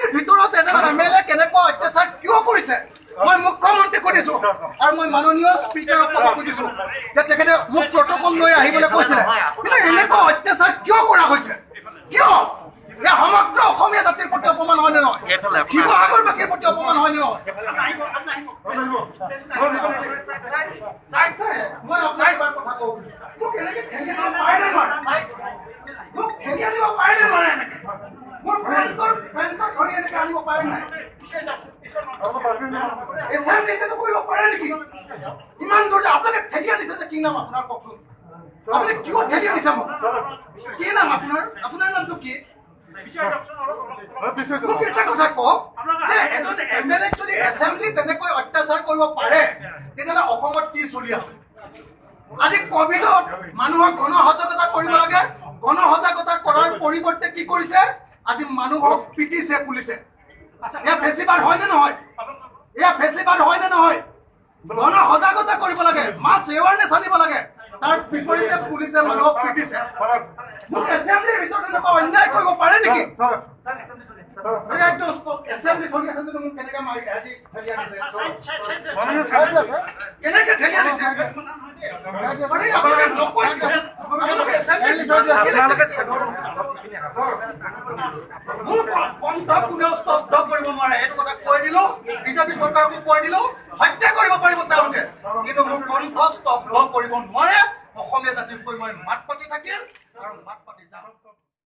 এছেম্বলিৰ ভিতৰত এজন এমএলএ কেনেকুৱা অত্যাচাৰ কিয় কৰিছে মই মুখ্যমন্ত্ৰীক সুধিছো আৰু মই মাননীয় স্পীকাৰক ক'ব খুজিছো যে তেখেতে মোক প্ৰট'কল লৈ আহিবলৈ কৈছিলে কিন্তু এনেকুৱা অত্যাচাৰ কিয় কৰা হৈছে কিয় এয়া সমগ্ৰ অসমীয়া জাতিৰ প্ৰতি অপমান হয়নে নহয় শিৱসাগৰবাসীৰ প্ৰতি অপমান হয়নে নহয় মই আপোনাক এবাৰ কথা কওঁ মোক এনেকৈ ঠেলি আনিব পাৰেনে নোৱাৰে মোক ঠেলি আনিব পাৰেনে নোৱাৰে এনেকৈ মোৰ পেণ্টৰ ধৰি এনেকৈ আনিব পাৰে নাই এছেম্বলিটো কৰিব পাৰে নেকি ইমান দূৰ যে আপোনালোকে ঠেলি আনিছে যে কি নাম আপোনাৰ কওকচোন আপুনি কিয় ঠেলি আনিছে মোক কি নাম আপোনাৰ নামটো কি মোক এটা কথা কওক যে এজন এমএলএক যদি এছেম্বলি তেনেকৈ অত্যাচাৰ কৰিব পাৰে তেতিয়াহ'লে অসমত কি চলি আছে আজি কভিডত মানুহক গণসজাগতা কৰিব লাগে গণসজাগতা কৰাৰ পৰিৱৰ্তে কি কৰিছে আজি মানুহক পিটিছে পুলিচে এয়া ফেচিবাদ হয়নে নহয় এয়া ফেচিবাদ হয়নে নহয় গণসজাগতা কৰিব লাগে মাছ এৱাৰনেছ আনিব লাগে তাৰ বিপৰীতে পুলিচে মানুহক পিটিছে মোক এছেম্বলিৰ ভিতৰত এনেকুৱা অন্যায় কৰিব পাৰে নেকি একদম এছেম্বলি চলি আছে যদি মোক কেনেকৈ মাৰি ঠেলি আনিছে কেনেকৈ ঠেলি আনিছে মোৰ কণ্ঠ কোনেও স্তব্ধ কৰিব নোৱাৰে এইটো কথা কৈ দিলো বিজেপি চৰকাৰকো কৈ দিলো